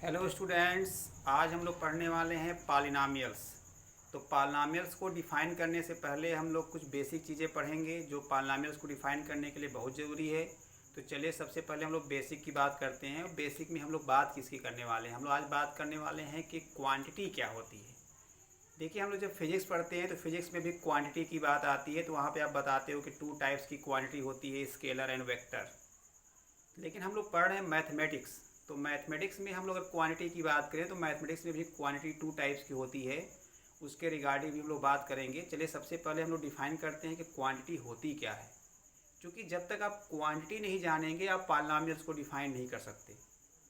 Hello students, आज हम लोग पढ़ने वाले हैं पॉलिनॉमियल्स। तो पॉलिनॉमियल्स को डिफ़ाइन करने से पहले हम लोग कुछ बेसिक चीज़ें पढ़ेंगे जो पॉलिनॉमियल्स को डिफ़ाइन करने के लिए बहुत ज़रूरी है। तो चलिए सबसे पहले हम लोग बेसिक की बात करते हैं। बेसिक में हम लोग बात किसकी करने वाले हैं? हम लोग आज बात करने वाले हैं कि क्वांटिटी क्या होती है। देखिए, हम लोग जब फिजिक्स पढ़ते हैं तो फिजिक्स में भी क्वांटिटी की बात आती है। तो वहाँ पे आप बताते हो कि 2 टाइप्स की क्वांटिटी होती है, स्केलर एंड वेक्टर। लेकिन हम लोग पढ़ रहे हैं मैथमेटिक्स। तो मैथमेटिक्स में हम लोग अगर क्वांटिटी की बात करें तो मैथमेटिक्स में भी क्वांटिटी 2 टाइप्स की होती है। उसके रिगार्डिंग भी हम लोग बात करेंगे। चलिए सबसे पहले हम लोग डिफाइन करते हैं कि क्वांटिटी होती क्या है। क्योंकि जब तक आप क्वांटिटी नहीं जानेंगे आप पॉलिनॉमियल्स को डिफाइन नहीं कर सकते,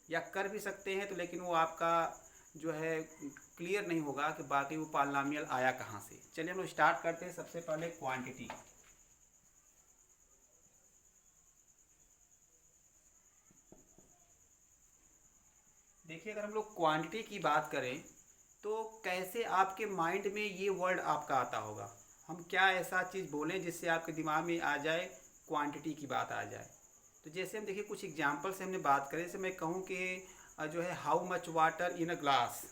या कर भी सकते हैं तो लेकिन वो आपका जो है क्लियर नहीं होगा कि बाकी वो पॉलिनॉमियल आया कहाँ से। चलिए हम लोग स्टार्ट करते हैं सबसे पहले क्वांटिटी। देखिए, अगर हम लोग क्वांटिटी की बात करें तो कैसे आपके माइंड में ये वर्ड आपका आता होगा? हम क्या ऐसा चीज़ बोलें जिससे आपके दिमाग में आ जाए, क्वांटिटी की बात आ जाए? तो जैसे हम देखिए कुछ एग्जांपल से हमने बात करें। जैसे मैं कहूँ कि जो है how much water in a glass,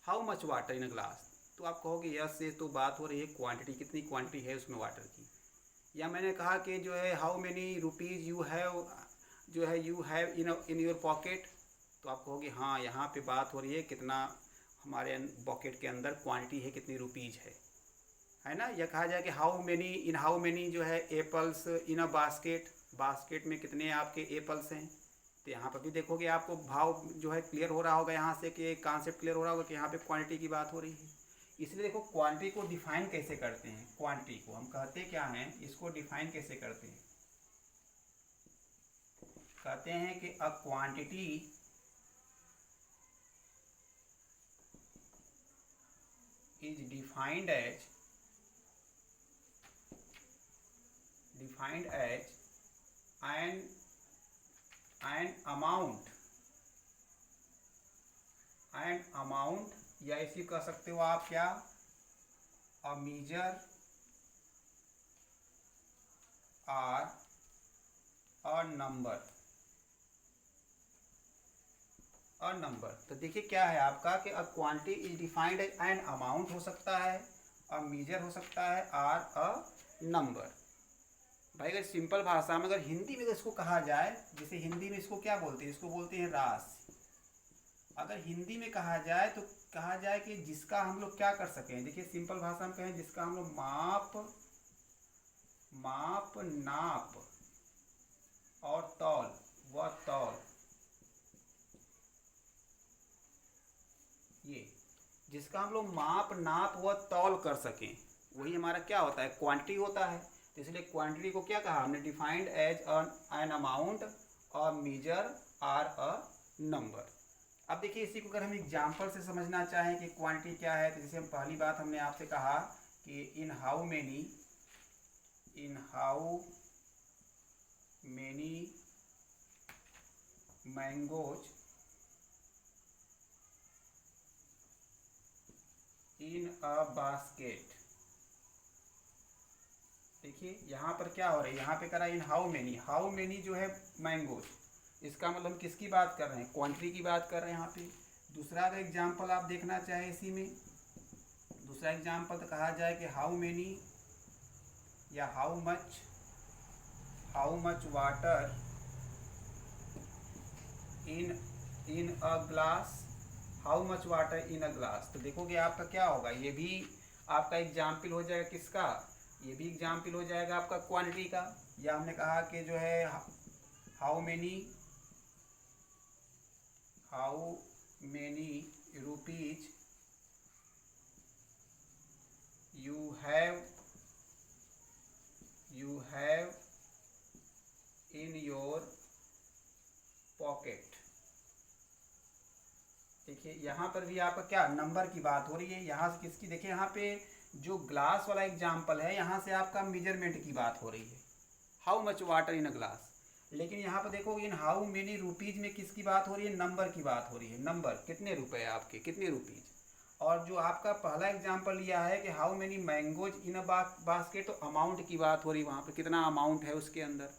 how much water in a glass, तो आप कहोगे यस, ये तो बात हो रही है क्वांटिटी, कितनी क्वांटिटी है उसमें वाटर की। या मैंने कहा कि जो है how many rupees you have, जो है you have in your pocket, तो आप कहोगे हाँ, यहाँ पे बात हो रही है कितना हमारे पॉकेट के अंदर क्वांटिटी है, कितनी रुपीज़ है ना। या कहा जाए कि हाउ मेनी जो है apples in a basket, basket में कितने आपके एप्पल्स हैं। तो यहाँ पर भी देखोगे आपको भाव जो है क्लियर हो रहा होगा, यहाँ से कि कॉन्सेप्ट क्लियर हो रहा होगा कि यहाँ पे क्वांटिटी की बात हो रही है। इसलिए देखो क्वांटिटी को डिफाइन कैसे करते हैं। क्वांटिटी को हम कहते क्या हैं, इसको डिफाइन कैसे करते हैं? कहते हैं कि a quantity is defined as an amount, या इसी कह सकते हो आप क्या, a measure or a number. तो देखिए क्या है आपका कि a quantity is defined as an amount हो सकता है, अ मीजर हो सकता है, आर अ नंबर। भाई अगर सिंपल भाषा में, अगर हिंदी में इसको कहा जाए, जैसे हिंदी में इसको क्या बोलते हैं, इसको बोलते हैं राशि। अगर हिंदी में कहा जाए तो कहा जाए कि जिसका हम लोग क्या कर सकें। देखिए सिंपल भाषा में कहें, जिसका हम लोग नाप और तौल, व तौल, ये जिसका हम लोग नाप व तौल कर सकें, वही हमारा क्या होता है, क्वांटिटी होता है। तो इसलिए क्वांटिटी को क्या कहा हमने, डिफाइंड एज एन अमाउंट और मीजर आर अ नंबर। अब देखिए इसी को अगर हम एग्जाम्पल से समझना चाहें कि क्वांटिटी क्या है, तो जैसे हम पहली बात हमने आपसे कहा कि in how many mangoes in a basket. देखिए यहाँ पर क्या हो रहा है, यहाँ पे करा इन हाउ मेनी जो है मैंगोज, इसका मतलब हम किसकी बात कर रहे हैं, क्वांटिटी की बात कर रहे हैं यहाँ पे। दूसरा अगर एग्जाम्पल आप देखना चाहें इसी में, दूसरा एग्जाम्पल तो कहा जाए कि हाउ मेनी या how much water in in a glass, how much water in a glass. तो देखोगे आपका क्या होगा, ये भी आपका एग्जाम्पल हो जाएगा किसका, ये भी एग्जाम्पल हो जाएगा आपका क्वांटिटी का। या हमने कहा कि जो है how many rupees you have in your pocket. देखिए यहाँ पर भी आपका क्या नंबर की बात हो रही है, यहाँ से किसकी, देखिए यहाँ पे जो ग्लास वाला एग्जाम्पल है, यहाँ से आपका मेजरमेंट की बात हो रही है, how much water in a glass. लेकिन यहाँ पर देखो इन हाउ मेनी रुपीज़ में किसकी बात हो रही है, नंबर की बात हो रही है, नंबर कितने रुपए आपके, कितने रुपीज़। और जो आपका पहला एग्जाम्पल लिया है कि how many mangoes in a basket, तो अमाउंट की बात हो रही है, वहाँ पर कितना अमाउंट है उसके अंदर।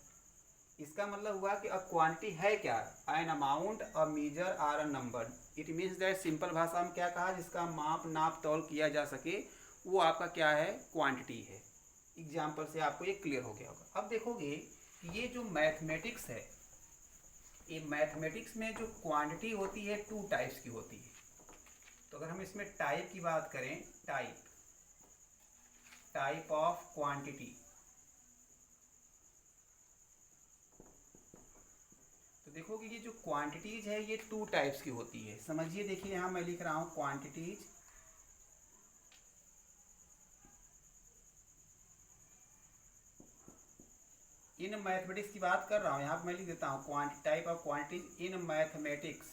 इसका मतलब हुआ कि अ क्वांटिटी है क्या, an amount, a measure, or a number. It means that, simple भाषा में क्या कहा, जिसका माप नाप तौल किया जा सके, वो आपका क्या है, क्वांटिटी है। एग्जाम्पल से आपको ये क्लियर हो गया होगा। अब देखोगे कि ये जो मैथमेटिक्स है, ये मैथमेटिक्स में जो क्वांटिटी होती है 2 टाइप्स की होती है। तो अगर हम इसमें टाइप की बात करें, टाइप ऑफ क्वांटिटी, तो देखो कि ये जो क्वांटिटीज है ये 2 टाइप्स की होती है। समझिए, देखिए यहाँ मैं लिख रहा हूँ क्वांटिटीज, इन मैथमेटिक्स की बात कर रहा हूँ। यहाँ पर मैं लिख देता हूँ type of quantities in mathematics.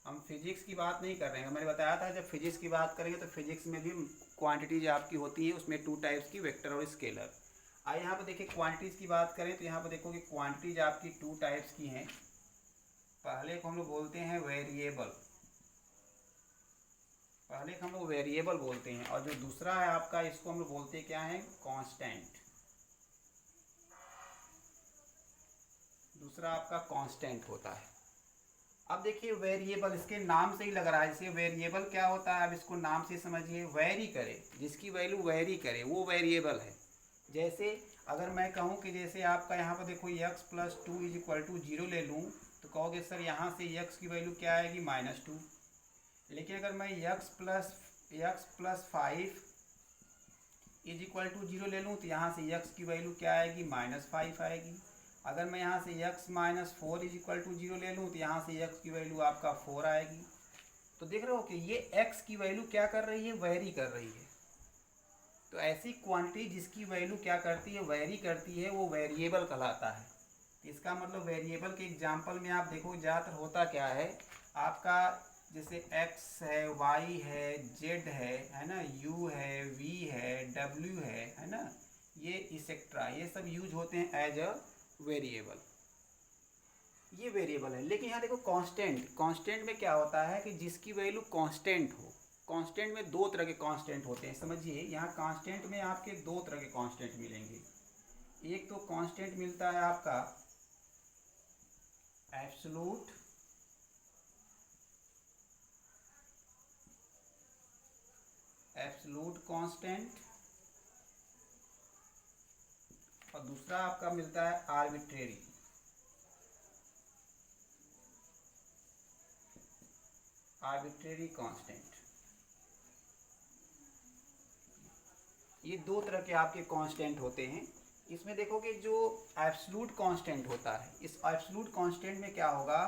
हम फिजिक्स की बात नहीं कर रहे हैं। मैंने बताया था जब फिजिक्स की बात करेंगे तो फिजिक्स में भी क्वांटिटीज आपकी होती है, उसमें 2 टाइप्स की, वेक्टर और स्केलर। आइए यहाँ पर देखिए क्वांटिटीज की बात करें तो यहाँ पर देखो कि क्वांटिटीज आपकी 2 टाइप्स की हैं। पहले को हम लोग बोलते हैं वेरिएबल, पहले को हम लोग वेरिएबल बोलते हैं, और जो दूसरा है आपका, इसको हम लोग बोलते हैं क्या है, कांस्टेंट। दूसरा आपका कांस्टेंट होता है। अब देखिए वेरिएबल, इसके नाम से ही लग रहा है, जैसे वेरिएबल क्या होता है, अब इसको नाम से समझिए, वेरी करे, जिसकी वैल्यू वेरी करे वो वेरिएबल है। जैसे अगर मैं कहूँ कि जैसे आपका यहाँ पर देखो x+2 = 0 ले लूँ, तो कहोगे सर यहाँ से x की वैल्यू क्या आएगी, -2। लेकिन अगर मैं x+5 = 0 ले लूँ, तो यहाँ से x की वैल्यू क्या आएगी, -5 आएगी। अगर मैं यहाँ से x-4 = 0 ले लूँ, तो यहाँ से x की वैल्यू आपका 4 आएगी। तो देख रहे हो कि ये x की वैल्यू क्या कर रही है, वेरी कर रही है। तो ऐसी क्वांटिटी जिसकी वैल्यू क्या करती है, वेरी करती है, वो वेरिएबल कहलाता है। इसका मतलब वेरिएबल के एग्जाम्पल में आप देखो ज़्यादातर होता क्या है आपका, जैसे x है, y है, z है ना, u है, v है, w है ना, ये इसेक्ट्रा, ये सब यूज होते हैं एज अ वेरिएबल। ये वेरिएबल है। लेकिन यहाँ देखो कांस्टेंट, कांस्टेंट में क्या होता है कि जिसकी वैल्यू कांस्टेंट हो। कांस्टेंट में 2 तरह के कांस्टेंट होते हैं, समझिए, यहाँ कांस्टेंट में आपके 2 तरह के कांस्टेंट मिलेंगे। एक तो कांस्टेंट मिलता है आपका एब्सोलूट, कांस्टेंट, और दूसरा आपका मिलता है आर्बिट्रेरी। कांस्टेंट। ये 2 तरह के आपके कांस्टेंट होते हैं। इसमें देखोगे जो एब्सोलूट कांस्टेंट होता है, इस एब्सोलूट कांस्टेंट में क्या होगा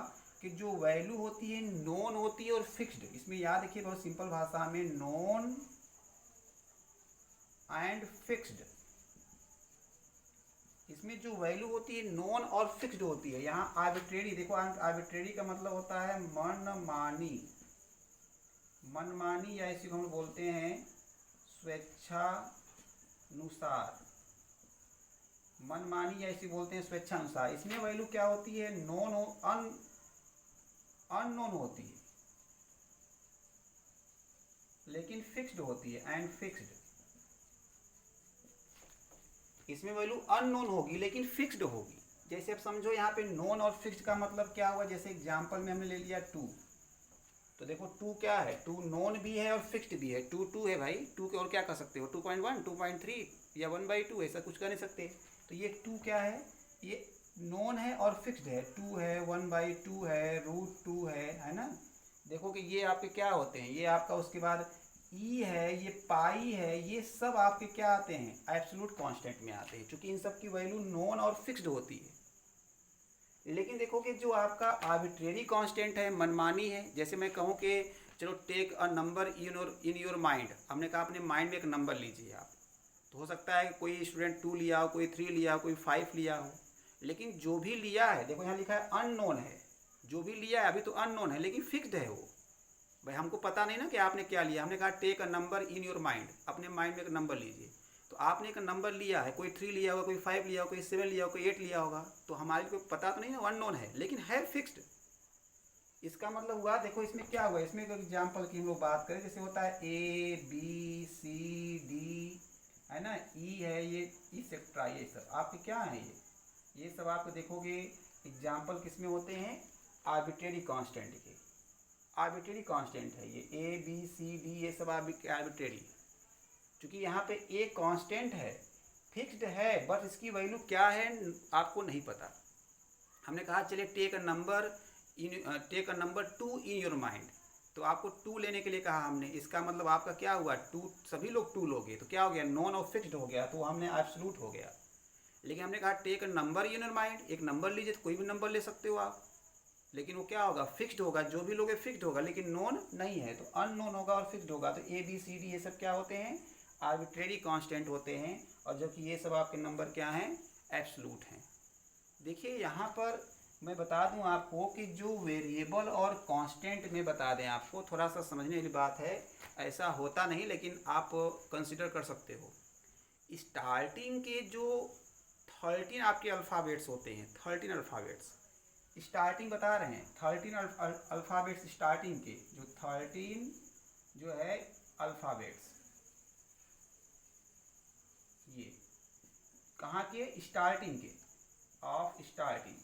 कि जो वैल्यू होती है नॉन होती है और फिक्स्ड। इसमें याद रखिए बहुत सिंपल भाषा में, नॉन एंड फिक्स्ड। इसमें जो वैल्यू होती है नॉन और फिक्स्ड होती है। यहाँ आर्बिट्रेरी, देखो आर्बिट्रेरी का मतलब होता है मनमानी, मनमानी, या इसी को हम बोलते हैं स्वेच्छानुसार, मनमानी, या इसी बोलते हैं स्वेच्छानुसार। इसमें वैल्यू क्या होती है, अननोन होती है, लेकिन फिक्स्ड होती है, एंड फिक्स्ड। इसमें वैल्यू अननोन होगी लेकिन फिक्स्ड होगी। जैसे अब समझो यहाँ पे नॉन और फिक्स्ड का मतलब क्या हुआ, जैसे एग्जांपल में हमने ले लिया 2, तो देखो 2 क्या है, 2 नॉन भी है और फिक्स्ड भी है। 2 है भाई, 2 के और क्या कर सकते हो, 2.1, 2.3 या 1/2, ऐसा कुछ कर नहीं सकते। तो ये 2 क्या है, ये नॉन है और फिक्स्ड है, 2 है, 1/2 है, √2 है ना। देखो कि ये आपके क्या होते हैं, ये आपका उसके बाद ई है, ये पाई है, ये सब आपके क्या आते हैं, एब्सोलूट कांस्टेंट में आते हैं, क्योंकि इन सब की वैल्यू नॉन और फिक्स्ड होती है। लेकिन देखो कि जो आपका आर्बिट्रेरी कांस्टेंट है, मनमानी है, जैसे मैं कहूँ कि चलो take a number in your mind, हमने कहा अपने माइंड में एक नंबर लीजिए आप। तो हो सकता है कोई स्टूडेंट 2 लिया हो, कोई 3 लिया हो, कोई 5 लिया हो, लेकिन जो भी लिया है, देखो यहाँ लिखा है अननोन है, जो भी लिया है अभी तो अननोन है, लेकिन फिक्स्ड है वो। भाई हमको पता नहीं ना कि आपने क्या लिया, हमने कहा take a number in your mind, अपने माइंड में एक नंबर लीजिए। तो आपने एक नंबर लिया है, कोई 3 लिया होगा, कोई 5 लिया होगा, कोई 7 लिया होगा, कोई 8 लिया होगा, तो हमारे को पता तो नहीं ना, अननोन है लेकिन है फिक्स्ड। इसका मतलब हुआ, देखो इसमें क्या हुआ, इसमें एक एग्जाम्पल की हम लोग बात करें, जैसे होता है A B C D है ना, ई है ये, इसेट्रा, ये सब आपके क्या है, ये सब आपको देखोगे एग्जाम्पल किस में होते हैं, आर्बिट्रेरी कांस्टेंट के। आर्बिट्रेरी कांस्टेंट है ये, ए बी सी डी ये सब आर्बिट्रेरी, क्योंकि यहाँ पे ए कांस्टेंट है, फिक्स्ड है, बट इसकी वैल्यू क्या है आपको नहीं पता। हमने कहा चलिए take a number 2 in your mind, तो आपको 2 लेने के लिए कहा हमने, इसका मतलब आपका क्या हुआ, 2, सभी लोग 2 लोगे तो क्या हो गया, नॉन और फिक्स्ड हो गया, तो हमने एब्सोल्यूट हो गया। लेकिन हमने कहा take a number in your mind, एक नंबर लीजिए, तो कोई भी नंबर ले सकते हो आप, लेकिन वो क्या होगा, फिक्स्ड होगा, जो भी लोगे फिक्स्ड होगा, लेकिन नॉन नहीं है, तो अननोन होगा और फिक्स्ड होगा। तो ए बी सी डी ये सब क्या होते हैं, आर्बिट्रेरी कांस्टेंट होते हैं, और जबकि ये सब आपके नंबर क्या हैं, एब्सोल्यूट हैं। देखिए यहाँ पर मैं बता दूं आपको कि जो वेरिएबल और कांस्टेंट में बता दें आपको, थोड़ा सा समझने वाली बात है, ऐसा होता नहीं लेकिन आप कंसिडर कर सकते हो। स्टार्टिंग के जो 13 आपके अल्फ़ाबेट्स होते हैं, 13 अल्फ़ाबेट्स स्टार्टिंग बता रहे हैं, 13 अल्फ़ाबेट्स स्टार्टिंग के, जो 13 जो है अल्फ़ाबेट्स, ये कहाँ के, स्टार्टिंग के, ऑफ स्टार्टिंग,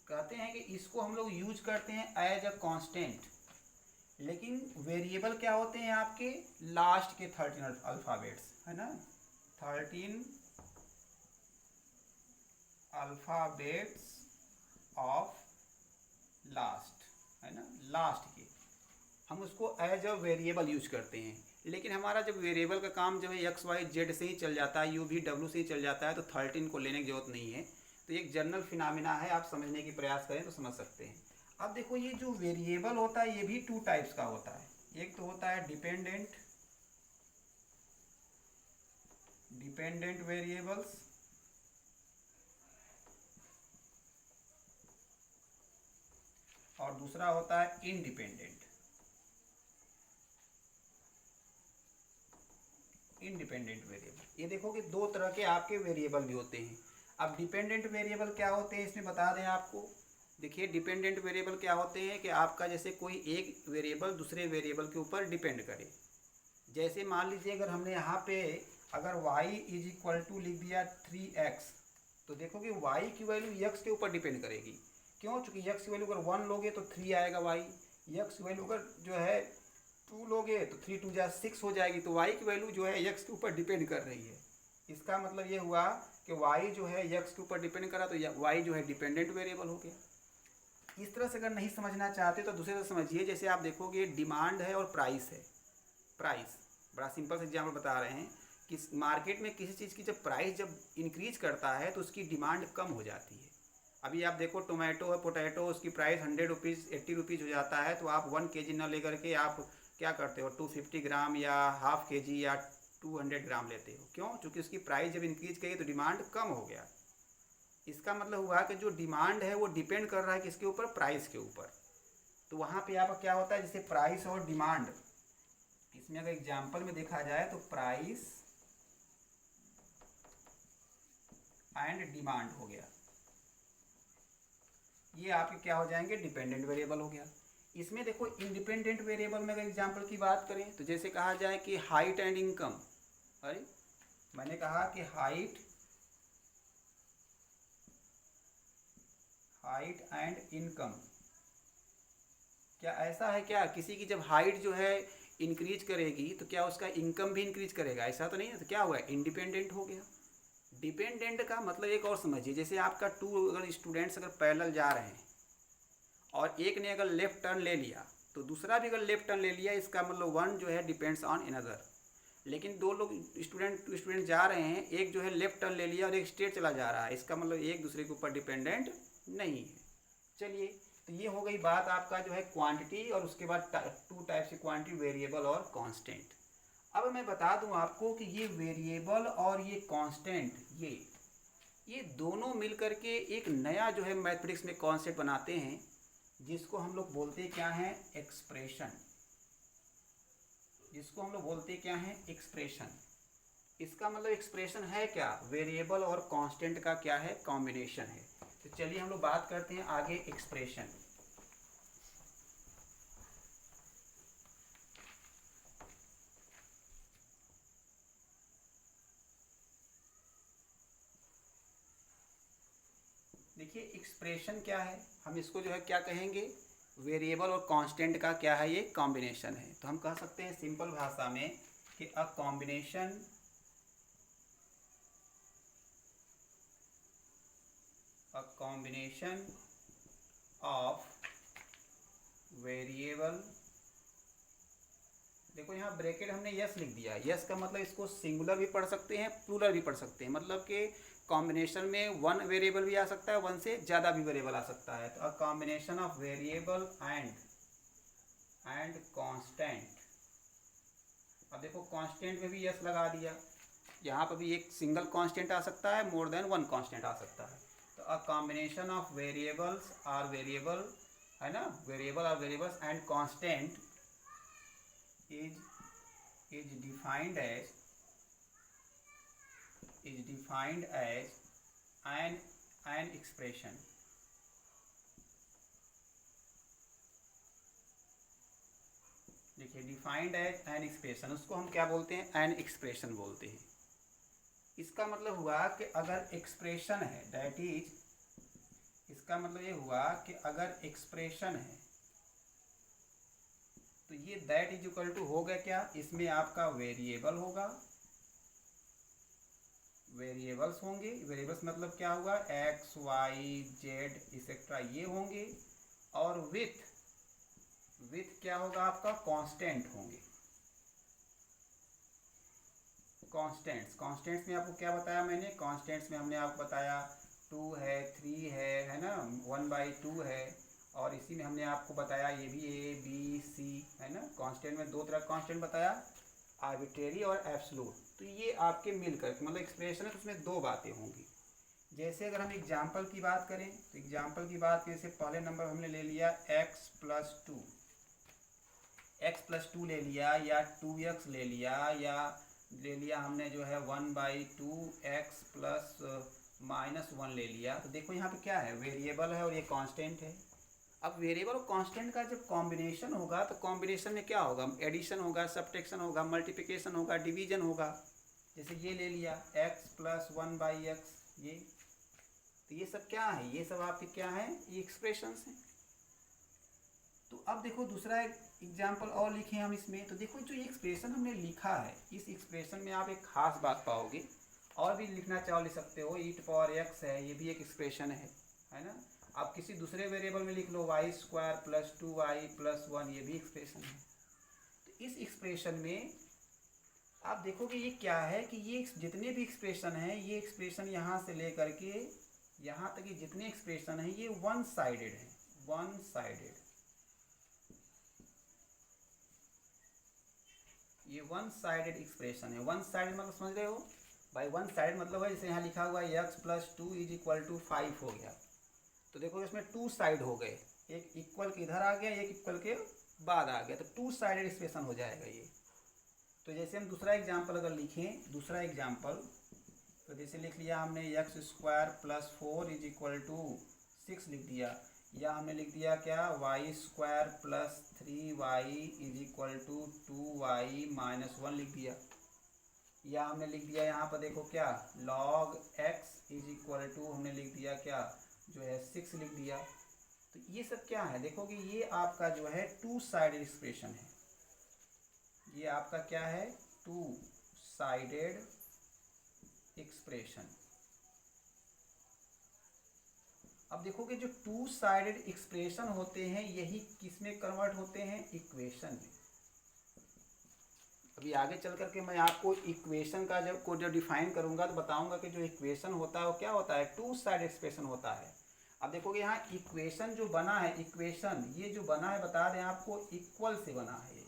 कहते हैं कि इसको हम लोग यूज करते हैं एज अ कांस्टेंट, लेकिन वेरिएबल क्या होते हैं आपके लास्ट के 13 अल्फ़ाबेट्स, है ना, 13 अल्फ़ाबेट्स ऑफ लास्ट, है ना, लास्ट के, हम उसको एज अ वेरिएबल यूज करते हैं। लेकिन हमारा जब वेरिएबल का काम जो है एक्स वाई जेड से ही चल जाता है, यू वी डब्ल्यू से ही चल जाता है, तो 13 को लेने की जरूरत नहीं है। तो एक जनरल फिनोमिना है, आप समझने की प्रयास करें तो समझ सकते हैं। अब देखो ये जो वेरिएबल होता है ये भी 2 टाइप्स का होता है, एक तो होता है डिपेंडेंट वेरिएबल्स, और दूसरा होता है इंडिपेंडेंट वेरिएबल। ये देखो कि 2 तरह के आपके वेरिएबल भी होते हैं। अब डिपेंडेंट वेरिएबल क्या होते हैं इसमें बता दें आपको। देखिए डिपेंडेंट वेरिएबल क्या होते हैं कि आपका जैसे कोई एक वेरिएबल दूसरे वेरिएबल के ऊपर डिपेंड करे। जैसे मान लीजिए अगर हमने यहाँ पे अगर y इज इक्वल टू लिख दिया 3x, तो देखो कि y की वैल्यू x के ऊपर डिपेंड करेगी। क्यों? चूँकि x की वैल्यू अगर 1 लोगे तो 3 आएगा y, x की वैल्यू अगर जो है 2 लोगे तो 3 2 जा 6 हो जाएगी। तो y की वैल्यू जो है x के ऊपर डिपेंड कर रही है। इसका मतलब ये हुआ कि y जो है x के ऊपर डिपेंड करा, तो y जो है डिपेंडेंट वेरिएबल हो गया। इस तरह से अगर नहीं समझना चाहते तो दूसरे से समझिए। जैसे आप देखोगे डिमांड है और प्राइस है। प्राइस बड़ा सिंपल से एग्जाम्पल बता रहे हैं कि मार्केट में किसी चीज़ की जब प्राइस जब इंक्रीज करता है तो उसकी डिमांड कम हो जाती है। अभी आप देखो टोमेटो है, पोटैटो, उसकी प्राइस 100 रुपीज़ 80 रुपीज़ हो जाता है, तो आप 1 kg न लेकर के आप क्या करते हो 250 ग्राम या हाफ kg या 200 ग्राम लेते हो। क्यों? क्योंकि उसकी प्राइस जब इंक्रीज करी तो डिमांड कम हो गया। इसका मतलब हुआ कि जो डिमांड है वो डिपेंड कर रहा है किसके ऊपर, प्राइस के ऊपर। तो वहाँ पे आपका क्या होता है, जैसे प्राइस और डिमांड, इसमें अगर एग्जाम्पल में देखा जाए तो प्राइस एंड डिमांड हो गया, ये आपके क्या हो जाएंगे, डिपेंडेंट वेरिएबल हो गया। इसमें देखो इंडिपेंडेंट वेरिएबल में अगर एग्जाम्पल की बात करें तो जैसे कहा जाए कि हाइट एंड इनकम। अरे मैंने कहा कि हाइट एंड इनकम, क्या ऐसा है क्या किसी की जब हाइट जो है इंक्रीज करेगी तो क्या उसका इनकम भी इंक्रीज करेगा? ऐसा तो नहीं है। तो क्या हुआ, इंडिपेंडेंट हो गया। डिपेंडेंट का मतलब एक और समझिए, जैसे आपका 2 अगर स्टूडेंट्स अगर पैरेलल जा रहे हैं और एक ने अगर लेफ्ट टर्न ले लिया तो दूसरा भी अगर लेफ्ट टर्न ले लिया, इसका मतलब 1 जो है डिपेंड्स ऑन अनदर। लेकिन 2 लोग स्टूडेंट जा रहे हैं, एक जो है लेफ्ट टर्न ले लिया और एक स्ट्रेट चला जा रहा है, इसका मतलब एक दूसरे के ऊपर डिपेंडेंट नहीं है। चलिए, तो ये हो गई बात आपका जो है क्वांटिटी, और उसके बाद 2 टाइप से क्वांटिटी, वेरिएबल और कांस्टेंट। अब मैं बता दूं आपको कि ये वेरिएबल और ये कांस्टेंट, ये दोनों मिलकर के एक नया जो है मैथमेटिक्स में कॉन्सेप्ट बनाते हैं, जिसको हम लोग बोलते क्या हैं, एक्सप्रेशन। जिसको हम लोग बोलते क्या हैं, एक्सप्रेशन। इसका मतलब एक्सप्रेशन है क्या, वेरिएबल और कांस्टेंट का क्या है, कॉम्बिनेशन है। तो चलिए हम लोग बात करते हैं आगे एक्सप्रेशन। देखिए एक्सप्रेशन क्या है, हम इसको जो है क्या कहेंगे, वेरिएबल और कांस्टेंट का क्या है, ये कॉम्बिनेशन है। तो हम कह सकते हैं सिंपल भाषा में कि अ कॉम्बिनेशन ऑफ वेरिएबल, देखो यहाँ ब्रैकेट हमने यस लिख दिया, यस का मतलब इसको सिंगुलर भी पढ़ सकते हैं, प्लूरल भी पढ़ सकते हैं, मतलब कि कॉम्बिनेशन में वन वेरिएबल भी आ सकता है, वन से ज़्यादा भी वेरिएबल आ सकता है। तो a combination of variable and constant. अब देखो कांस्टेंट में भी यस लगा दिया, यहाँ पर भी एक सिंगल कांस्टेंट आ सकता है, मोर देन वन कांस्टेंट आ सकता है। तो a combination of variables or variable, है ना, variable or variables and constant is defined as an expression। देखिए डिफाइंड एज एन एक्सप्रेशन, उसको हम क्या बोलते हैं, एन एक्सप्रेशन बोलते हैं। इसका मतलब हुआ कि अगर एक्सप्रेशन है, दैट इज, इसका मतलब ये हुआ कि अगर एक्सप्रेशन है तो ये दैट इज इक्वल टू हो गया क्या, इसमें आपका वेरिएबल होगा, वेरिएबल्स होंगे, वेरिएबल्स मतलब क्या हुआ, एक्स वाई जेड इसेट्रा ये होंगे, और विथ क्या होगा आपका, कांस्टेंट होंगे। कांस्टेंट्स में आपको क्या बताया मैंने, कांस्टेंट्स में हमने आपको बताया 2 है, 3 है ना, 1/2 है, और इसी में हमने आपको बताया ये भी ए बी सी है ना। कांस्टेंट में दो तरह का कांस्टेंट बताया, आर्बिट्रेरी और एब्सोल्यूट। तो ये आपके मिलकर मतलब एक्सप्रेशन है, तो उसमें दो बातें होंगी। जैसे अगर हम एग्जाम्पल की बात करें तो एग्जाम्पल की बात जैसे पहले नंबर हमने ले लिया x + 2 ले लिया, या 2x ले लिया, या ले लिया हमने जो है 1/2x + -1 ले लिया। तो देखो यहाँ पे क्या है, वेरिएबल है और ये कांस्टेंट है। अब वेरिएबल और कांस्टेंट का जब कॉम्बिनेशन होगा तो कॉम्बिनेशन में क्या होगा, एडिशन होगा, सब्ट्रैक्शन होगा, मल्टीप्लिकेशन होगा, डिवीजन होगा। जैसे ये ले लिया x + 1/x, ये, तो ये सब क्या है, ये सब आपके क्या है, ये एक्सप्रेशंस हैं। तो अब देखो दूसरा एग्जाम्पल और लिखे हम इसमें, तो देखो जो ये एक्सप्रेशन हमने लिखा है, इस एक्सप्रेशन में आप एक खास बात पाओगे, और भी लिखना चाहो लिख सकते हो, e⁴x है, ये भी एक एक्सप्रेशन है ना। आप किसी दूसरे वेरिएबल में लिख लो y² + 2y + 1, ये भी एक्सप्रेशन है। तो इस एक्सप्रेशन में आप देखोगे ये क्या है कि ये जितने भी एक्सप्रेशन हैं, ये एक्सप्रेशन यहाँ से लेकर के यहाँ तक ये जितने एक्सप्रेशन हैं ये वन साइडेड है, वन साइडेड, ये वन साइडेड एक्सप्रेशन है। वन साइडेड मतलब समझ रहे हो भाई, वन साइडेड मतलब है जैसे यहाँ लिखा हुआ है x + 2 = 5 हो गया, तो देखो इसमें 2 साइड हो गए, एक इक्वल के इधर आ गया, एक इक्वल के बाद आ गया, तो 2 साइडेड एक्सप्रेशन हो जाएगा ये। तो जैसे हम दूसरा एग्जाम्पल अगर लिखें, दूसरा एग्जाम्पल, तो जैसे लिख लिया हमने x² + 4 = 6 लिख दिया, या हमने लिख दिया क्या, y² + 3y = 2y - 1 लिख दिया, या हमने लिख दिया यहाँ पर देखो क्या, log x = हमने लिख दिया क्या, जो है 6 लिख दिया। तो ये सब क्या है, देखो कि ये आपका जो है 2 साइडेड एक्सप्रेशन है, ये आपका क्या है, 2 साइडेड एक्सप्रेशन। अब देखोगे जो 2 साइडेड एक्सप्रेशन होते हैं यही किस में कन्वर्ट होते हैं, इक्वेशन में। अभी आगे चल करके मैं आपको इक्वेशन का जब डिफाइन करूंगा तो बताऊंगा कि जो इक्वेशन होता है वो क्या होता है, 2 साइड एक्सप्रेशन होता है। अब देखोगे यहाँ इक्वेशन जो बना है, इक्वेशन ये जो बना है बता दें आपको, इक्वल से बना है,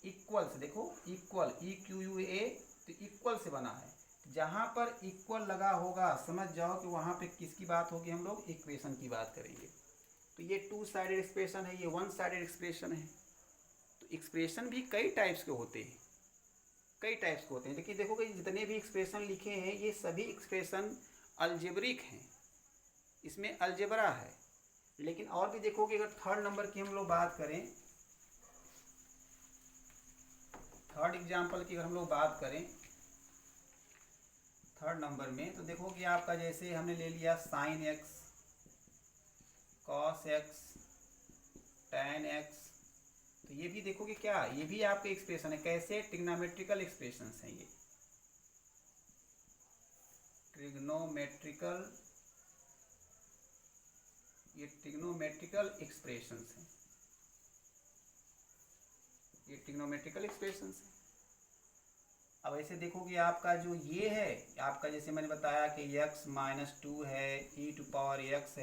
इक्वल से, देखो इक्वल EQUA, तो इक्वल से बना है। जहाँ पर इक्वल लगा होगा समझ जाओ कि वहाँ पे किसकी बात होगी, हम लोग इक्वेशन की बात करेंगे। तो ये 2 साइडेड एक्सप्रेशन है, ये 1 साइडेड एक्सप्रेशन है। तो एक्सप्रेशन भी कई टाइप्स के होते हैं, कई टाइप्स के होते हैं, लेकिन देखोगे जितने भी एक्सप्रेशन लिखे हैं ये सभी एक्सप्रेशन अलजेब्रिक हैं, इसमें अलजेब्रा है। लेकिन और भी देखोगे अगर थर्ड नंबर की हम लोग बात करें, थर्ड एग्जाम्पल की अगर हम लोग बात करें थर्ड नंबर में, तो देखो कि आपका जैसे हमने ले लिया sin x cos x tan x। तो ये भी देखोगे क्या, ये भी आपके एक्सप्रेशन है। कैसे? ट्रिग्नोमेट्रिकल एक्सप्रेशंस हैं ये, ट्रिग्नोमेट्रिकल, ये ट्रिग्नोमेट्रिकल एक्सप्रेशंस हैं, ये ट्रिग्नोमेट्रिकल एक्सप्रेशंस हैं। अब ऐसे देखोगे आपका जो ये है आपका, जैसे मैंने बताया कि x - 2 है, e⁻x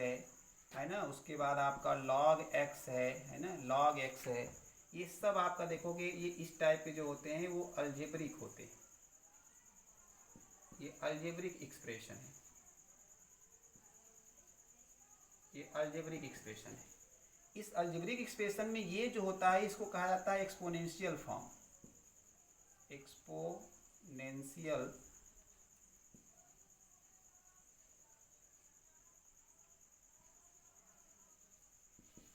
है ना। उसके बाद आपका log x है ना, log x है। ये सब आपका देखोगे ये इस टाइप के जो होते हैं वो अलजेब्रिक होते हैं, ये अलजेब्रिक एक्सप्रेशन है, ये अलजेब्रिक एक्सप्रेशन है। इस अलजेब्रिक एक्सप्रेशन में ये जो होता है इसको कहा जाता है एक्सपोनेंशियल फॉर्म, एक्सपोनेंशियल।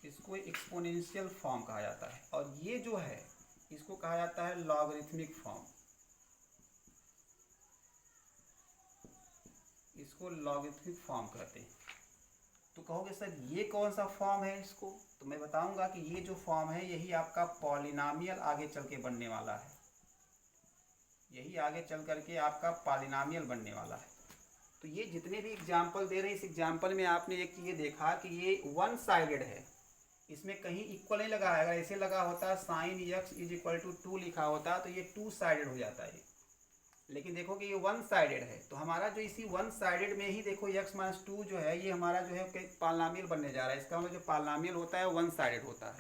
इसको एक्सपोनेंशियल फॉर्म कहा जाता है। और ये जो है इसको कहा जाता है लॉगरिथमिक फॉर्म, इसको लॉगरिथमिक फॉर्म कहते हैं। तो कहोगे सर ये कौन सा फॉर्म है इसको, तो मैं बताऊंगा कि ये जो फॉर्म है यही आपका पॉलिनॉमियल आगे चल के बनने वाला है, यही आगे चल करके आपका पॉलिनॉमियल बनने वाला है। तो ये जितने भी एग्जाम्पल दे रहे हैं, इस एग्जाम्पल में आपने एक ये देखा कि ये वन साइडेड है, इसमें कहीं इक्वल नहीं लगा है। अगर ऐसे लगा होता sin x = 2 लिखा होता तो ये टू साइडेड हो जाता है। लेकिन देखो कि ये वन साइडेड है, तो हमारा जो इसी वन साइडेड में ही देखो x - 2 जो है ये हमारा जो है पॉलिनॉमियल बनने जा रहा है। इसका मतलब जो पॉलिनॉमियल होता है वन साइडेड होता है।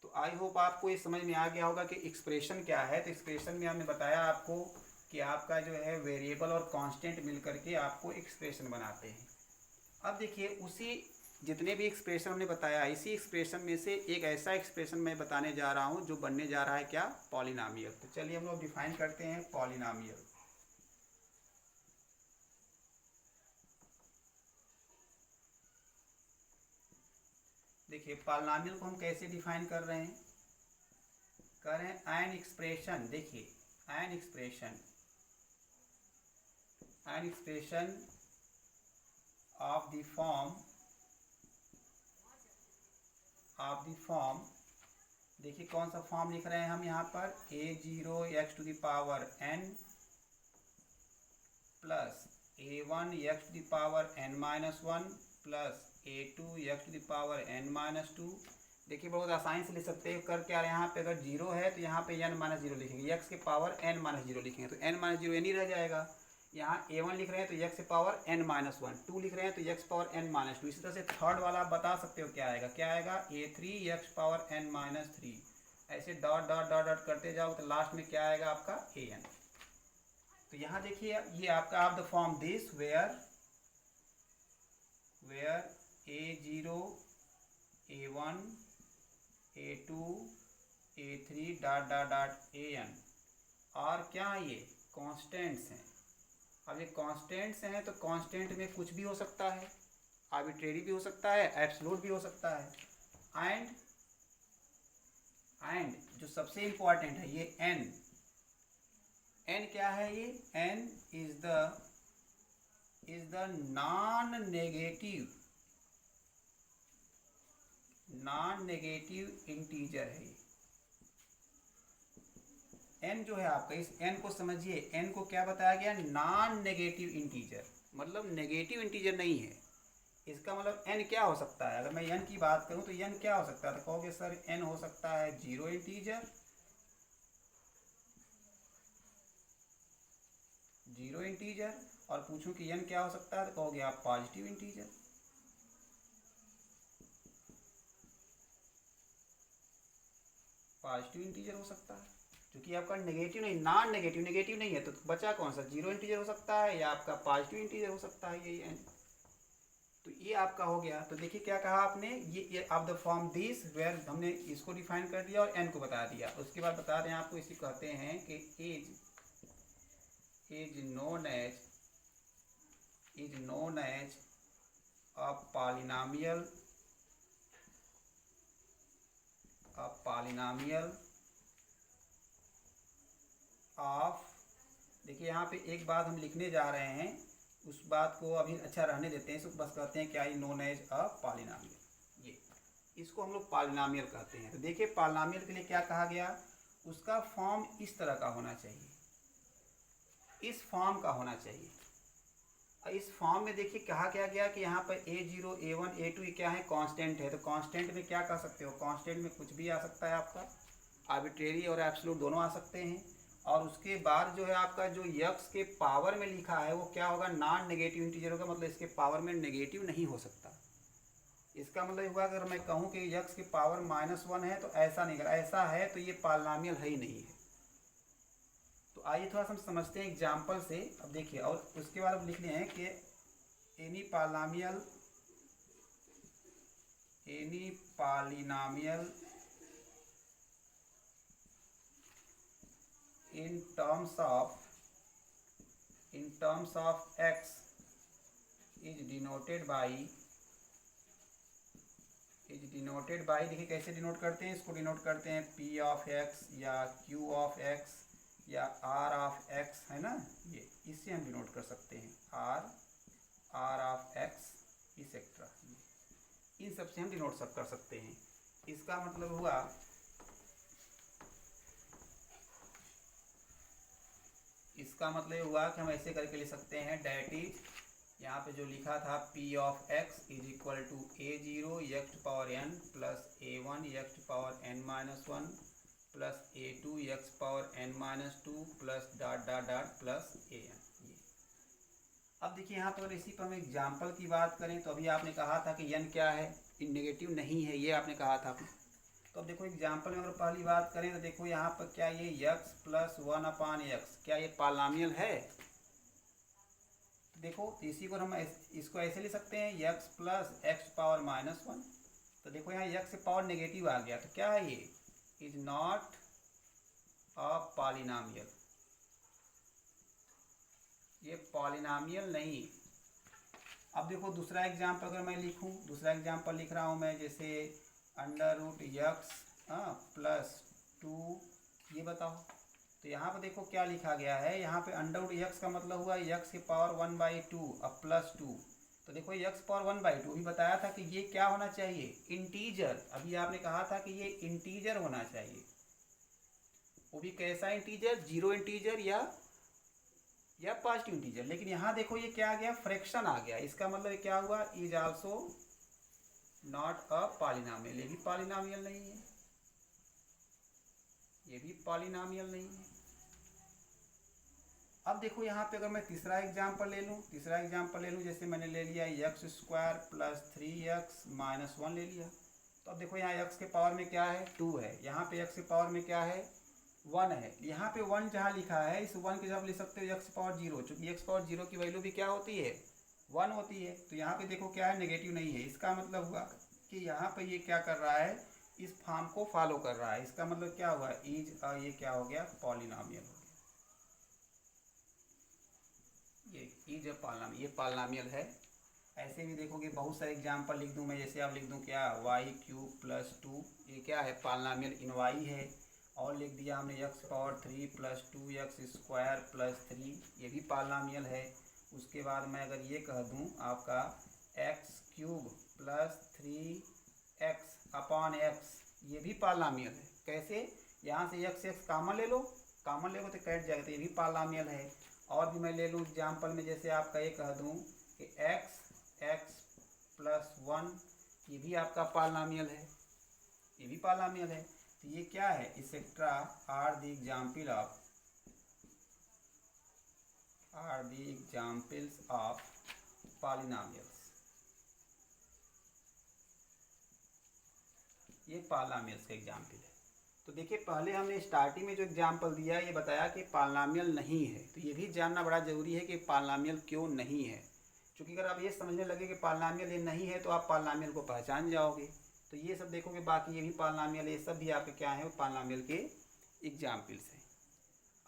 तो आई होप आपको ये समझ में आ गया होगा कि एक्सप्रेशन क्या है। तो एक्सप्रेशन में हमने बताया आपको कि आपका जो है वेरिएबल और कांस्टेंट मिल करके आपको एक्सप्रेशन बनाते हैं। अब देखिए उसी जितने भी एक्सप्रेशन हमने बताया, इसी एक्सप्रेशन में से एक ऐसा एक्सप्रेशन मैं बताने जा रहा हूँ जो बनने जा रहा है क्या, पॉलिनॉमियल। तो चलिए हम लोग डिफाइन करते हैं पॉलिनॉमियल। देखिए पॉलिनॉमियल को हम कैसे डिफाइन कर रहे हैं, कर रहे हैं एन एक्सप्रेशन। देखिए an expression, an expression of the form, देखिए कौन सा फॉर्म लिख रहे हैं हम यहाँ पर, a0x⁴n plus a1x⁻n−1 plus a2x⁻n−2। देखिए बहुत आसानी से लिख सकते हैं। कर क्या रहे हैं यहाँ पे, अगर जीरो है तो यहाँ पे n-0 लिखेंगे, x के पावर n-0 लिखेंगे तो n-0 n ही रह जाएगा। यहाँ a1 लिख रहे हैं तो x के पावर n-1, 2 लिख रहे हैं तो x पावर n-2। इसी तरह से थर्ड वाला आप बता सकते हो क्या आएगा, क्या आएगा, a3x⁻n-3। ऐसे डॉट डॉट डॉट डॉट करते जाओ तो लास्ट में क्या आएगा आपका an। तो यहाँ देखिए ये आपका of the form this where a0 a1 a2 a3 dot dot dot an और क्या ये कॉन्स्टेंट्स हैं। अब ये कॉन्स्टेंट्स हैं तो कॉन्स्टेंट में कुछ भी हो सकता है, आर्बिट्रेरी भी हो सकता है, एब्सोल्यूट भी हो सकता है। एंड जो सबसे इम्पॉर्टेंट है ये n क्या है, ये n is the non negative integer है। n जो है आपका, इस n को समझिए, n को क्या बताया गया, नॉन नेगेटिव इंटीजर, मतलब नेगेटिव इंटीजर नहीं है। इसका मतलब n क्या हो सकता है, अगर मैं n की बात करूं तो n क्या हो सकता है, तो कहोगे सर n हो सकता है जीरो इंटीजर, और पूछूं कि n क्या हो सकता है तो कहोगे आप पॉजिटिव इंटीजर। पॉजिटिव इंटीजर हो सकता है क्योंकि आपका नेगेटिव नहीं, नॉन नेगेटिव, नेगेटिव नहीं है तो बचा कौन सा, जीरो इंटीजर हो सकता है या आपका पॉजिटिव इंटीजर हो सकता है, यही n। तो ये आपका हो गया। तो देखिए क्या कहा आपने, ये of the form this where, हमने इसको डिफाइन कर दिया और n को बता दिया। उसके बाद बता रहे हैं आपको, इसी कहते हैं कि is known as a polynomial of. देखिए यहाँ पे एक बात हम लिखने जा रहे हैं, उस बात को अभी अच्छा रहने देते हैं, इसको बस कहते हैं क्या, ये नोन एज अ पॉलिनॉमियल। ये इसको हम लोग पॉलिनॉमियल कहते हैं। तो देखिए पॉलिनॉमियल के लिए क्या कहा गया, उसका फॉर्म इस तरह का होना चाहिए, इस फॉर्म का होना चाहिए। इस फॉर्म में देखिए कहा क्या गया कि यहाँ पर a0 a1 a2 ये क्या है, कांस्टेंट है। तो कांस्टेंट में क्या कर सकते हो, कांस्टेंट में कुछ भी आ सकता है आपका, आर्बिट्रेरी और एब्सोल्यूट दोनों आ सकते हैं। और उसके बाद जो है आपका जो यक्स के पावर में लिखा है वो क्या होगा, नॉन नेगेटिव इंटीजर होगा, मतलब इसके पावर में नेगेटिव नहीं हो सकता। इसका मतलब हुआ अगर मैं कहूँ कि यक्स की पावर -1 है तो ऐसा नहीं, अगर ऐसा है तो ये पॉलिनॉमियल है ही नहीं है। तो आइए थोड़ा सा हम समझते हैं एग्जाम्पल से। अब देखिए, और उसके बाद अब लिख लिए हैं कि any polynomial in terms of x is denoted by देखिए कैसे डिनोट करते हैं, इसको डिनोट करते हैं p ऑफ x या q ऑफ x या r ऑफ x, है ना। ये इससे हम डिनोट कर सकते हैं, r ऑफ x इसेट्रा, इन सब से हम डिनोट कर सकते हैं। इसका मतलब हुआ कि हम ऐसे करके लिख सकते हैं, डैट इज यहाँ पे जो लिखा था p of x is equal to a0 x power n plus a1 x power n-1 plus a2 x power n-2 plus dot dot dot plus an। अब देखिए यहाँ पर इसी पर हम एग्जाम्पल की बात करें तो अभी आपने कहा था कि n क्या है, नेगेटिव नहीं है, ये आपने कहा था। तो अब देखो एग्जाम्पल में अगर पहली बात करें तो देखो यहाँ पर क्या ये x प्लस 1/x क्या ये पॉलिनॉमियल है। देखो तो इसी को हम इसको ऐसे लिख सकते हैं, x प्लस x पावर -1। तो देखो यहाँ x से पावर नेगेटिव आ गया, तो क्या है ये, इज नॉट अ पॉलिनॉमियल, ये पॉलिनॉमियल नहीं। अब देखो दूसरा एग्जाम्पल अगर मैं लिखूं, दूसरा एग्जाम्पल लिख रहा हूँ मैं, जैसे √x प्लस 2, ये बताओ। तो यहाँ पर देखो क्या लिखा गया है, यहाँ पे √x का मतलब हुआ x की पावर 1/2 अब प्लस 2। तो देखो x पावर 1/2 भी बताया था कि ये क्या होना चाहिए, इंटीजर। अभी आपने कहा था कि ये इंटीजर होना चाहिए, वो भी कैसा इंटीजर, जीरो इंटीजर या पॉजिटिव इंटीजर। लेकिन यहाँ देखो ये क्या आ गया, फ्रैक्शन आ गया। इसका मतलब क्या हुआ, is also not a polynomial, ये भी पॉलिनॉमियल नहीं है, ये भी पॉलिनॉमियल नहीं है। अब देखो यहाँ पे अगर मैं तीसरा एग्जाम्पल ले लूँ, जैसे मैंने ले लिया x² प्लस 3x माइनस 1 ले लिया। तो अब देखो यहाँ x के पावर में क्या है, 2 है, यहाँ पे x के पावर में क्या है, 1 है। यहाँ पे 1 जहाँ लिखा है, इस 1 के जब लिख सकते हो x पावर 0, चूँकि x पावर 0 की वैल्यू भी क्या होती है, 1 होती है। तो यहाँ पे देखो क्या है, नेगेटिव नहीं है। इसका मतलब हुआ कि यहाँ पे ये क्या कर रहा है, इस फॉर्म को फॉलो कर रहा है। इसका मतलब क्या हुआ, इज ये क्या हो गया, पॉलिनॉमियल हो गया। ये इज पॉलिनॉमियल, ये पॉलिनॉमियल है। ऐसे भी देखोगे बहुत सारे एग्जाम्पल लिख दूँ मैं, जैसे आप लिख दूँ क्या, y³ प्लस 2, ये क्या है, पॉलिनॉमियल इन y है। और लिख दिया हमने x power 3 plus 2x² plus 3, ये भी पॉलिनॉमियल है। उसके बाद मैं अगर ये कह दूँ आपका x³ प्लस 3x/x, ये भी पॉलिनॉमियल है। कैसे, यहाँ से x कॉमन ले लो तो कट जाएगा, तो ये भी पॉलिनॉमियल है। और भी मैं ले लूँ एग्जाम्पल में, जैसे आपका ये कह दूँ कि x प्लस 1, ये भी आपका पॉलिनॉमियल है, ये भी पॉलिनॉमियल है। तो ये क्या है, etcetera are the examples of polynomials. ये पॉलिनॉमियल्स का एग्जाम्पल है। तो देखिए पहले हमने स्टार्टिंग में जो एग्जाम्पल दिया ये बताया कि पॉलिनॉमियल नहीं है, तो ये भी जानना बड़ा ज़रूरी है कि पॉलिनॉमियल क्यों नहीं है। क्योंकि अगर आप ये समझने लगे कि पॉलिनॉमियल ये नहीं है तो आप पॉलिनॉमियल को पहचान जाओगे। तो ये सब देखोगे, बाकी ये भी पॉलिनॉमियल, ये सब भी आपके क्या है, पॉलिनॉमियल के एग्जाम्पल्स हैं।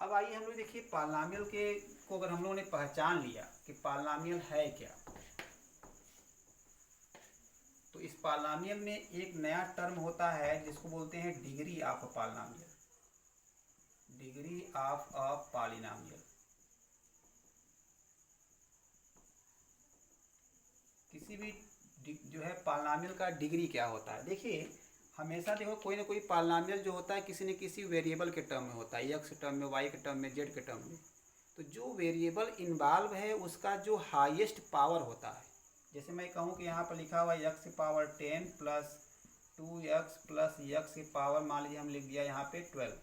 अब आइए हम लोग देखिए पॉलिनॉमियल के को अगर हम लोगों ने पहचान लिया कि पॉलिनॉमियल है क्या, तो इस पॉलिनॉमियल में एक नया टर्म होता है जिसको बोलते हैं degree of a polynomial, degree of a polynomial. Polynomial का डिग्री क्या होता है। देखिए हमेशा देखो कोई ना कोई पॉलिनॉमियल जो होता है किसी न किसी वेरिएबल के टर्म में होता है, एक्स के टर्म में, वाई के टर्म में, जेड के टर्म में। तो जो वेरिएबल इन्वॉल्व है उसका जो हाईएस्ट पावर होता है, जैसे मैं कहूँ कि यहाँ पर लिखा हुआ है एक्स की power 10 plus 2x plus x की पावर, मान लीजिए हम लिख दिया यहाँ पे 12।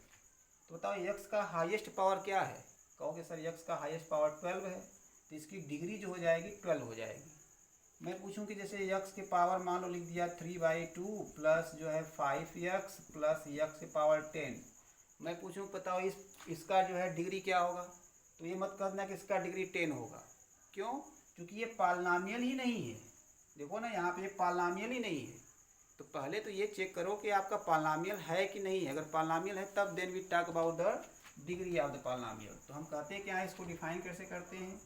तो बताओ एक्स का हाईएस्ट पावर क्या है। कहोगे सर एक्स का हाईएस्ट पावर 12 है, तो इसकी डिग्री जो हो जाएगी 12 हो जाएगी। मैं पूछूं कि जैसे एक्स के पावर मान लो लिख दिया 3/2 प्लस जो है 5x प्लस एक्स के पावर 10। मैं पूछूं बताओ इसका जो है डिग्री क्या होगा। तो ये मत करना कि इसका डिग्री 10 होगा। क्यों? क्योंकि ये पॉलिनॉमियल ही नहीं है। देखो ना यहाँ पे ये पॉलिनॉमियल ही नहीं है। तो पहले तो ये चेक करो कि आपका पॉलिनॉमियल है कि नहीं है। अगर पॉलिनॉमियल है तब then we talk about the degree of the polynomial. तो हम कहते हैं कि यहाँ इसको डिफाइन कैसे करते हैं।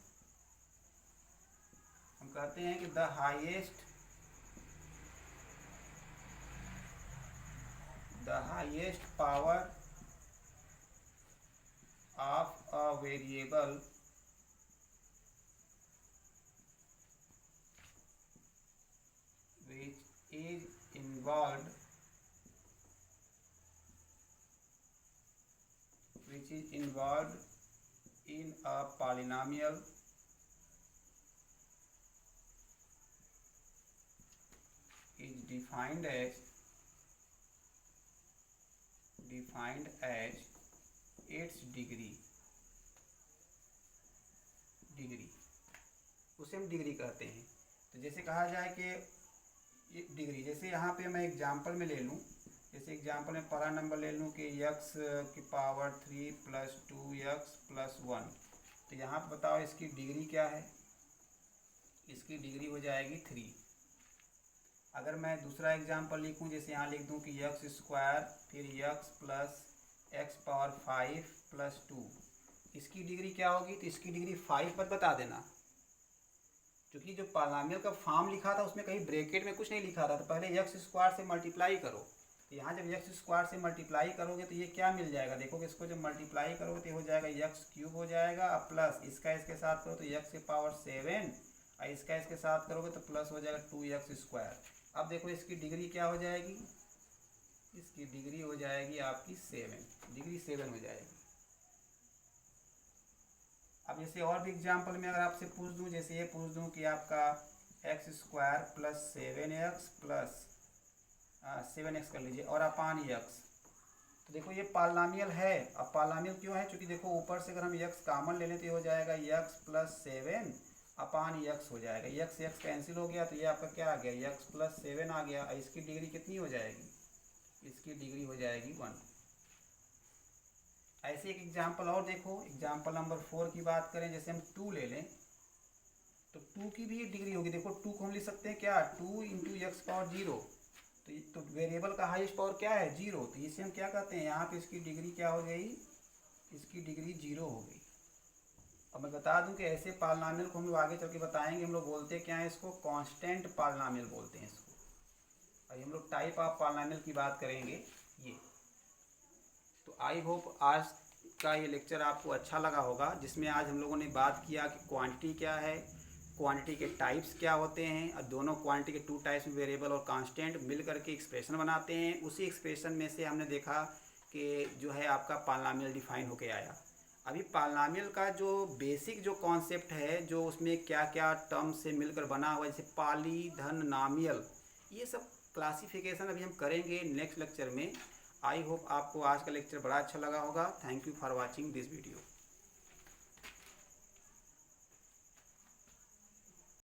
हम कहते हैं कि the highest power of a variable which is involved in a polynomial is defined as its degree उसे हम डिग्री कहते हैं। तो जैसे कहा जाए कि ये डिग्री, जैसे यहाँ पे मैं एग्जांपल में ले लूँ, जैसे एग्जांपल में पहला नंबर ले लूँ कि x की पावर 3 प्लस 2x प्लस 1। तो यहाँ पर बताओ इसकी डिग्री क्या है। इसकी डिग्री हो जाएगी 3। अगर मैं दूसरा एग्जांपल लिखूँ, जैसे यहाँ लिख दूँ कि x स्क्वायर फिर x plus x power 5 plus 2, इसकी डिग्री क्या होगी। तो इसकी डिग्री 5 पर बता देना, क्योंकि जो पॉलिनॉमियल का फॉर्म लिखा था उसमें कहीं ब्रैकेट में कुछ नहीं लिखा था। तो पहले एक्स स्क्वायर से मल्टीप्लाई करो। तो यहाँ जब एक्स स्क्वायर से मल्टीप्लाई करोगे तो ये क्या मिल जाएगा। देखोगे इसको जब मल्टीप्लाई करोगे तो ये हो जाएगा एक्स क्यूब हो जाएगा, और प्लस इसका इसके साथ करो तो एक्स की पावर 7, और इसका इसके साथ करोगे तो प्लस हो जाएगा 2x स्क्वायर। अब देखो इसकी डिग्री क्या हो जाएगी। इसकी डिग्री हो जाएगी आपकी 7, डिग्री 7 हो जाएगी। अब जैसे और भी एग्जांपल में अगर आपसे पूछ दूं, जैसे ये पूछ दूं कि आपका x square plus 7x plus 7x कर लीजिए और अपान x। तो देखो ये पॉलिनॉमियल है। अब पॉलिनॉमियल क्यों है, क्योंकि देखो ऊपर से अगर हम x कॉमन ले लें तो ये हो जाएगा x प्लस 7 अपान x हो जाएगा। x कैंसिल हो गया तो ये आपका क्या आ गया, x प्लस 7 आ गया। और इसकी डिग्री कितनी हो जाएगी। इसकी डिग्री हो जाएगी 1। ऐसे एक एग्जाम्पल और देखो, एग्जाम्पल नंबर 4 की बात करें, जैसे हम 2 ले लें तो 2 की भी डिग्री होगी। देखो 2 को हम लिख सकते हैं क्या, 2 इंटू एक्स पावर 0। तो वेरिएबल का हाईएस्ट पावर क्या है, 0। तो इसे हम क्या कहते हैं, यहाँ पे इसकी डिग्री क्या हो गई, इसकी डिग्री 0 हो गई। अब मैं बता दूं कि ऐसे पॉलिनॉमियल को हम लोग आगे चल के बताएंगे। हम लोग बोलते हैं क्या है इसको, कांस्टेंट पॉलिनॉमियल बोलते हैं इसको। और हम लोग टाइप ऑफ पॉलिनॉमियल की बात करेंगे ये। तो आई होप आज का ये लेक्चर आपको अच्छा लगा होगा, जिसमें आज हम लोगों ने बात किया कि क्वांटिटी क्या है, क्वांटिटी के टाइप्स क्या होते हैं, और दोनों क्वांटिटी के 2 टाइप्स में वेरिएबल और कांस्टेंट मिल करके एक्सप्रेशन बनाते हैं। उसी एक्सप्रेशन में से हमने देखा कि जो है आपका पॉलिनॉमियल डिफाइन होके आया। अभी पॉलिनॉमियल का जो बेसिक जो कॉन्सेप्ट है, जो उसमें क्या क्या टर्म से मिलकर बना हुआ है, जैसे पॉली, धन, नॉमियल, ये सब क्लासिफिकेशन अभी हम करेंगे नेक्स्ट लेक्चर में। आई होप आपको आज का लेक्चर बड़ा अच्छा लगा होगा। Thank you for watching this video.